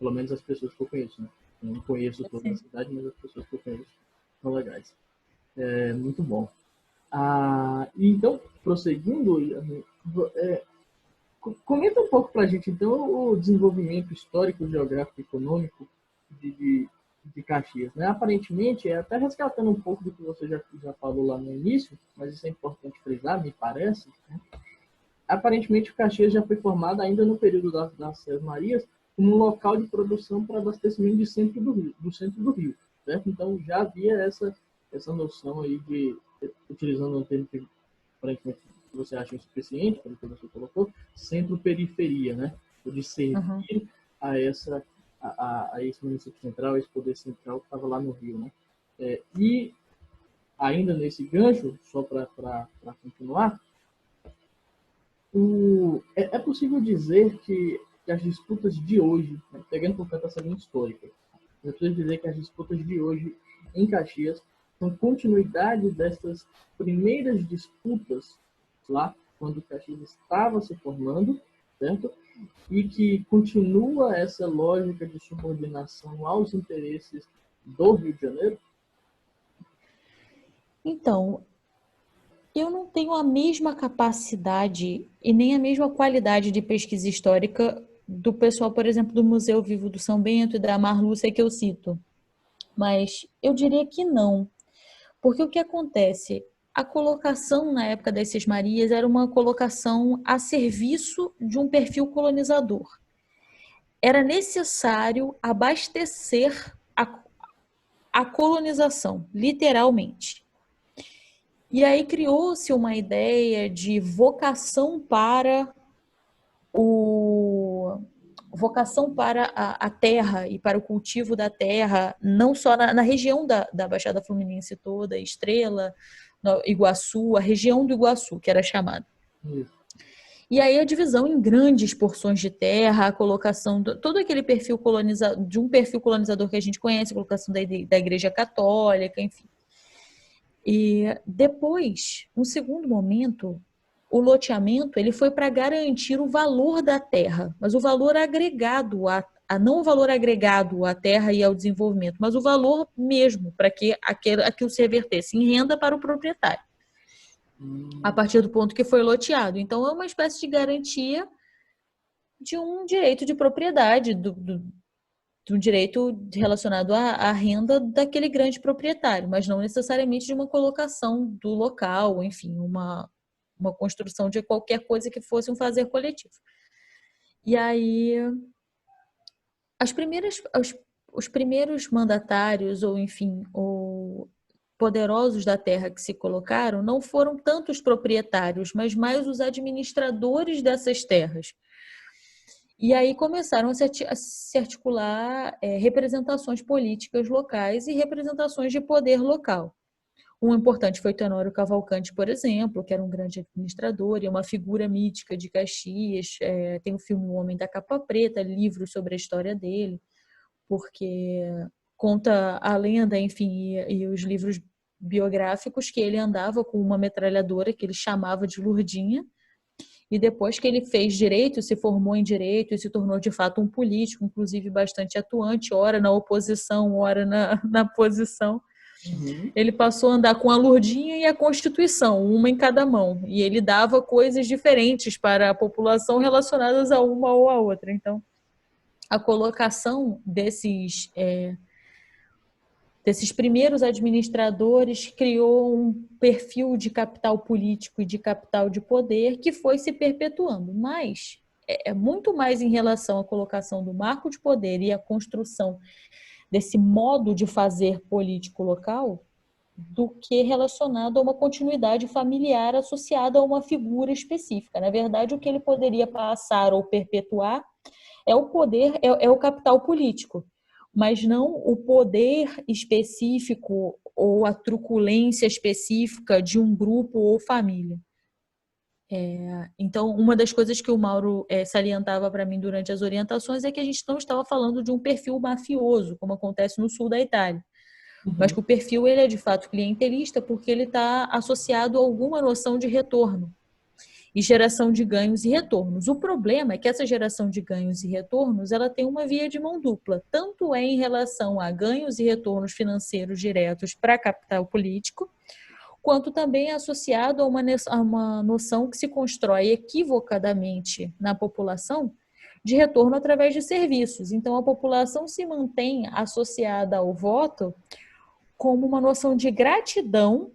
pelo menos as pessoas que eu conheço, né? Eu não conheço toda a Sim. cidade, mas as pessoas que eu conheço são legais. É muito bom. E então, prosseguindo, comenta um pouco para a gente, então, o desenvolvimento histórico, geográfico e econômico de, de, de Caxias. Né? Aparentemente, até resgatando um pouco do que você já falou lá no início, mas isso é importante frisar, me parece, né? Aparentemente, Caxias já foi formada ainda no período das Sés Marias como um local de produção para abastecimento do centro do Rio. Certo? Então, já havia essa noção aí de, utilizando um termo que aparentemente você acha insuficiente, pelo que você colocou, centro-periferia, né? De Uhum. servir a esse município central, a esse poder central que estava lá no Rio, né? E ainda nesse gancho, só para continuar, é possível dizer que as disputas de hoje, né, pegando portanto essa linha histórica, é possível dizer que as disputas de hoje em Caxias são continuidade dessas primeiras disputas lá, quando Caxias estava se formando, certo? E que continua essa lógica de subordinação aos interesses do Rio de Janeiro? Então, eu não tenho a mesma capacidade e nem a mesma qualidade de pesquisa histórica do pessoal, por exemplo, do Museu Vivo do São Bento e da Marlúcia que eu cito. Mas eu diria que não. Porque o que acontece? A colocação na época das Sesmarias era uma colocação a serviço de um perfil colonizador. Era necessário abastecer a colonização, literalmente. E aí criou-se uma ideia de o vocação para a terra e para o cultivo da terra, não só na região da Baixada Fluminense toda, Estrela, Iguaçu, a região do Iguaçu, que era chamada. Isso. E aí a divisão em grandes porções de terra, a colocação, todo aquele perfil de um perfil colonizador que a gente conhece, a colocação da Igreja Católica, enfim. E depois, um segundo momento, o loteamento ele foi para garantir o valor da terra, mas o valor agregado não o valor agregado à terra e ao desenvolvimento, mas o valor mesmo para que aquilo se revertesse em renda para o proprietário, a partir do ponto que foi loteado. Então, é uma espécie de garantia de um direito de propriedade, de um direito relacionado à renda daquele grande proprietário, mas não necessariamente de uma colocação do local, enfim, uma construção de qualquer coisa que fosse um fazer coletivo. E aí, os primeiros mandatários, ou enfim, ou poderosos da terra que se colocaram, não foram tanto os proprietários, mas mais os administradores dessas terras. E aí começaram a se articular representações políticas locais e representações de poder local. Um importante foi Tenório Cavalcante, por exemplo, que era um grande administrador e uma figura mítica de Caxias. Tem o filme O Homem da Capa Preta, livros sobre a história dele, porque conta a lenda, enfim, e os livros biográficos que ele andava com uma metralhadora que ele chamava de Lurdinha, e depois que ele fez direito, se formou em direito e se tornou de fato um político, inclusive bastante atuante, ora na oposição, ora na posição. Uhum. Ele passou a andar com a Lurdinha e a Constituição, uma em cada mão. E ele dava coisas diferentes para a população relacionadas a uma ou a outra. Então, a colocação desses primeiros administradores criou um perfil de capital político e de capital de poder que foi se perpetuando. Mas é muito mais em relação à colocação do marco de poder e à construção desse modo de fazer político local do que relacionado a uma continuidade familiar associada a uma figura específica. Na verdade, o que ele poderia passar ou perpetuar é o poder, é o capital político, mas não o poder específico ou a truculência específica de um grupo ou família. Então, uma das coisas que o Mauro salientava para mim durante as orientações é que a gente não estava falando de um perfil mafioso, como acontece no sul da Itália, mas Uhum. que o perfil ele é de fato clientelista porque ele está associado a alguma noção de retorno. e geração de ganhos e retornos. O problema é que essa geração de ganhos e retornos ela tem uma via de mão dupla, tanto é em relação a ganhos e retornos financeiros diretos para capital político, quanto também é associado a uma noção que se constrói equivocadamente na população de retorno através de serviços. Então, a população se mantém associada ao voto como uma noção de gratidão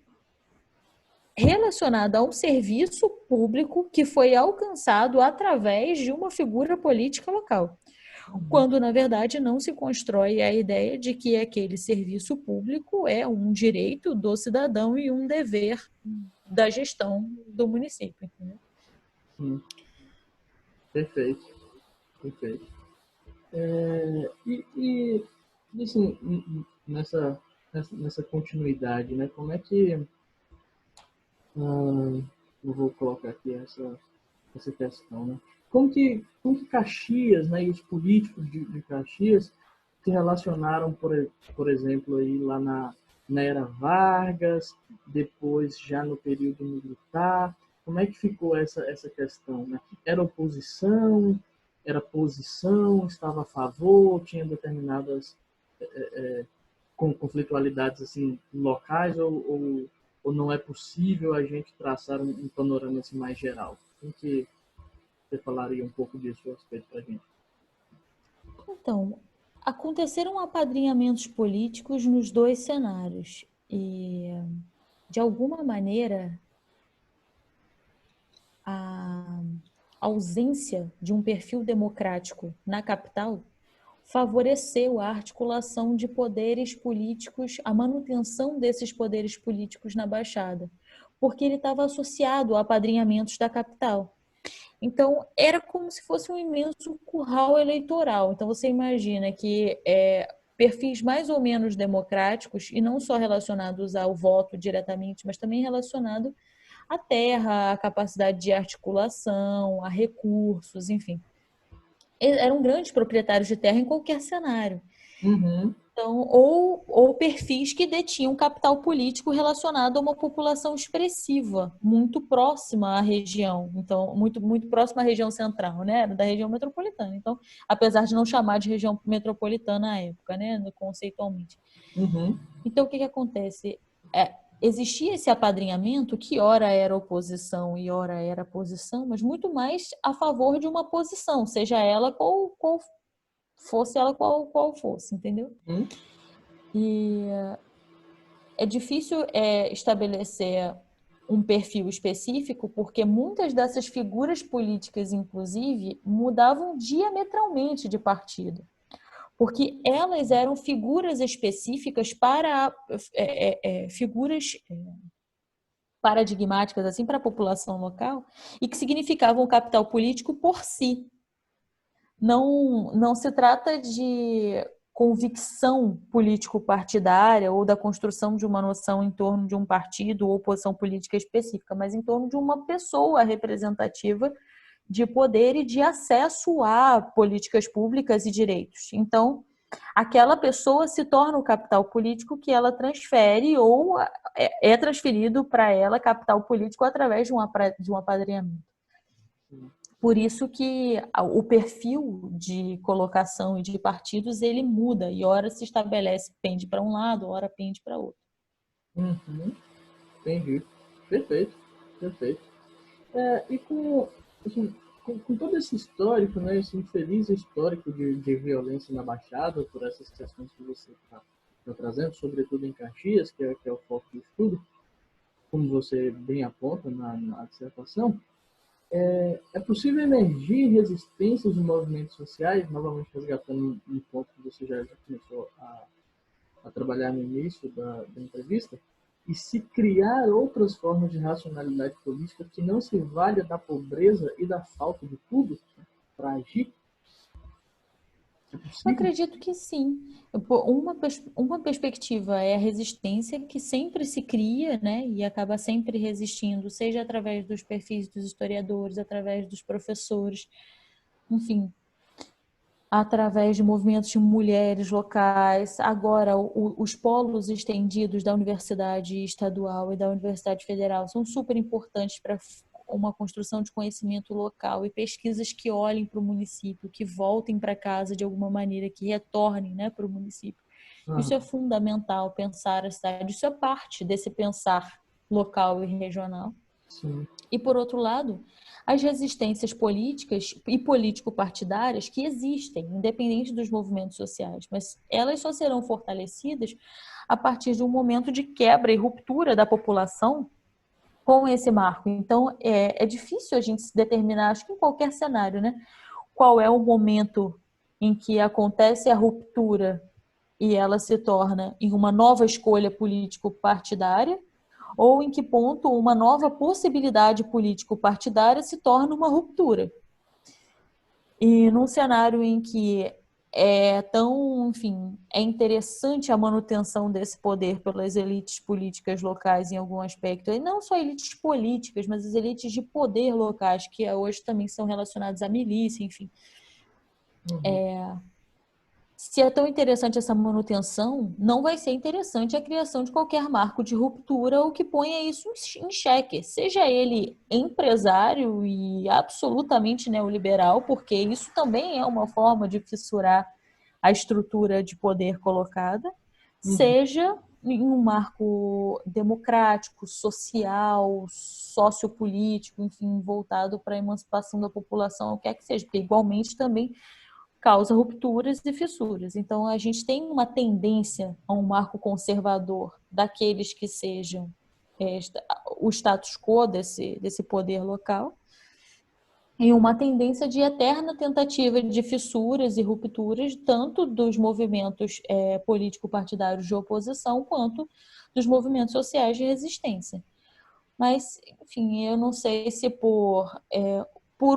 relacionada a um serviço público que foi alcançado através de uma figura política local, quando, na verdade, não se constrói a ideia de que aquele serviço público é um direito do cidadão e um dever da gestão do município. Entendeu? Perfeito, perfeito. E assim, nessa continuidade, né? Como é que eu vou colocar aqui essa questão, né? Como que Caxias, né, e os políticos de Caxias se relacionaram, por exemplo, aí lá na era Vargas, depois já no período militar? Como é que ficou essa questão, né? Era oposição, era posição, estava a favor, tinha determinadas conflitualidades assim, locais, ou não é possível a gente traçar um panorama assim, mais geral? Como que você falaria um pouco disso a respeito para a gente? Então, aconteceram apadrinhamentos políticos nos dois cenários e, de alguma maneira, a ausência de um perfil democrático na capital favoreceu a articulação de poderes políticos, a manutenção desses poderes políticos na Baixada, porque ele estava associado a apadrinhamentos da capital. Então, era como se fosse um imenso curral eleitoral. Então, você imagina que perfis mais ou menos democráticos, e não só relacionados ao voto diretamente, mas também relacionado à terra, à capacidade de articulação, a recursos, enfim. Eram grandes proprietários de terra em qualquer cenário. Uhum. Então, ou perfis que detinham capital político relacionado a uma população expressiva, muito próxima à região, então, muito, muito próxima à região central, né? Da região metropolitana. Então, apesar de não chamar de região metropolitana à época, né? Conceitualmente. Uhum. Então, o que acontece? Existia esse apadrinhamento que ora era oposição e ora era posição, mas muito mais a favor de uma posição, seja ela qual fosse ela qual fosse, entendeu? Uhum. E é difícil estabelecer um perfil específico, porque muitas dessas figuras políticas, inclusive, mudavam diametralmente de partido. Porque elas eram figuras específicas para figuras paradigmáticas assim para a população local e que significavam o capital político por si. Não se trata de convicção político-partidária ou da construção de uma noção em torno de um partido ou posição política específica, mas em torno de uma pessoa representativa de poder e de acesso a políticas públicas e direitos. Então, aquela pessoa se torna o capital político que ela transfere ou é transferido para ela capital político através de um apadrinhamento. Por isso que o perfil de colocação e de partidos ele muda e ora se estabelece, pende para um lado, ora pende para outro. Uhum. Entendi. Perfeito, perfeito. E assim, com todo esse histórico, né, esse infeliz histórico de violência na Baixada, por essas questões que você está trazendo, sobretudo em Caxias, que é o foco do estudo, como você bem aponta na dissertação, é possível emergir resistências de movimentos sociais, novamente resgatando um ponto que você já começou a trabalhar no início da entrevista, e se criar outras formas de racionalidade política que não se valha da pobreza e da falta de tudo para agir? Eu acredito que sim. Uma perspectiva é a resistência que sempre se cria, né, e acaba sempre resistindo, seja através dos perfis dos historiadores, através dos professores, enfim, através de movimentos de mulheres locais. Agora, os polos estendidos da Universidade Estadual e da Universidade Federal são super importantes para uma construção de conhecimento local e pesquisas que olhem para o município, que voltem para casa de alguma maneira, que retornem, né, para o município. Isso é fundamental, pensar a cidade. Isso é parte desse pensar local e regional. Sim. E, por outro lado, as resistências políticas e político-partidárias que existem, independente dos movimentos sociais, mas elas só serão fortalecidas a partir de um momento de quebra e ruptura da população com esse marco. Então, é difícil a gente se determinar, acho que em qualquer cenário, né? Qual é o momento em que acontece a ruptura e ela se torna em uma nova escolha político-partidária, ou em que ponto uma nova possibilidade político-partidária se torna uma ruptura. E num cenário em que é interessante a manutenção desse poder pelas elites políticas locais em algum aspecto, e não só elites políticas, mas as elites de poder locais, que hoje também são relacionadas à milícia, enfim. Se é tão interessante essa manutenção, não vai ser interessante a criação de qualquer marco de ruptura ou que ponha isso em xeque, seja ele empresário e absolutamente neoliberal, porque isso também é uma forma de fissurar a estrutura de poder colocada, seja em um marco democrático, social, sociopolítico, enfim, voltado para a emancipação da população, o que é que seja, porque igualmente também causa rupturas e fissuras. Então, a gente tem uma tendência a um marco conservador daqueles que sejam o status quo desse poder local, e uma tendência de eterna tentativa de fissuras e rupturas, tanto dos movimentos político-partidários de oposição, quanto dos movimentos sociais de resistência. Mas, enfim, eu não sei se por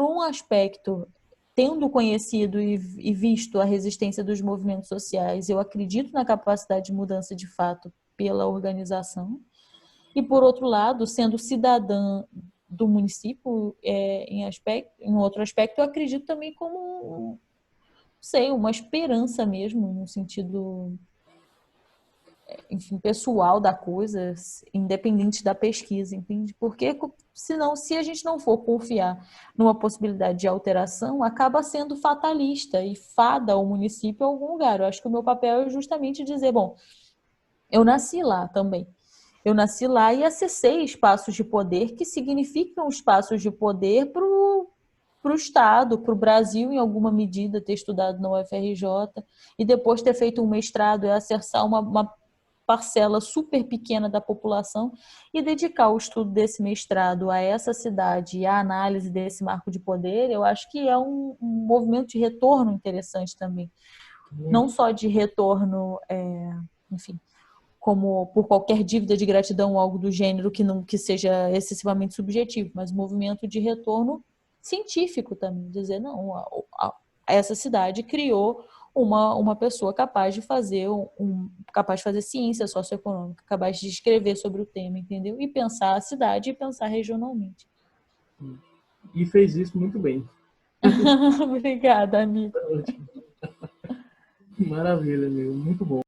um aspecto, tendo conhecido e visto a resistência dos movimentos sociais, eu acredito na capacidade de mudança de fato pela organização. E, por outro lado, sendo cidadã do município, em outro aspecto, eu acredito também como, não sei, uma esperança mesmo, no sentido, enfim, pessoal da coisa, independente da pesquisa, entende? Porque, senão, se a gente não for confiar numa possibilidade de alteração, acaba sendo fatalista e fada o município a algum lugar. Eu acho que o meu papel é justamente dizer, bom, eu nasci lá também. Eu nasci lá e acessei espaços de poder que significam espaços de poder para o Estado, para o Brasil, em alguma medida, ter estudado na UFRJ e depois ter feito um mestrado e acessar uma parcela super pequena da população e dedicar o estudo desse mestrado a essa cidade e a análise desse marco de poder, eu acho que é um movimento de retorno interessante também. Não só de retorno, enfim, como por qualquer dívida de gratidão ou algo do gênero que seja excessivamente subjetivo, mas movimento de retorno científico também, dizer, não, essa cidade criou uma pessoa capaz de fazer capaz de fazer ciência socioeconômica, capaz de escrever sobre o tema, entendeu? E pensar a cidade e pensar regionalmente. E fez isso muito bem. Obrigada, amigo. Maravilha, amigo. Muito bom.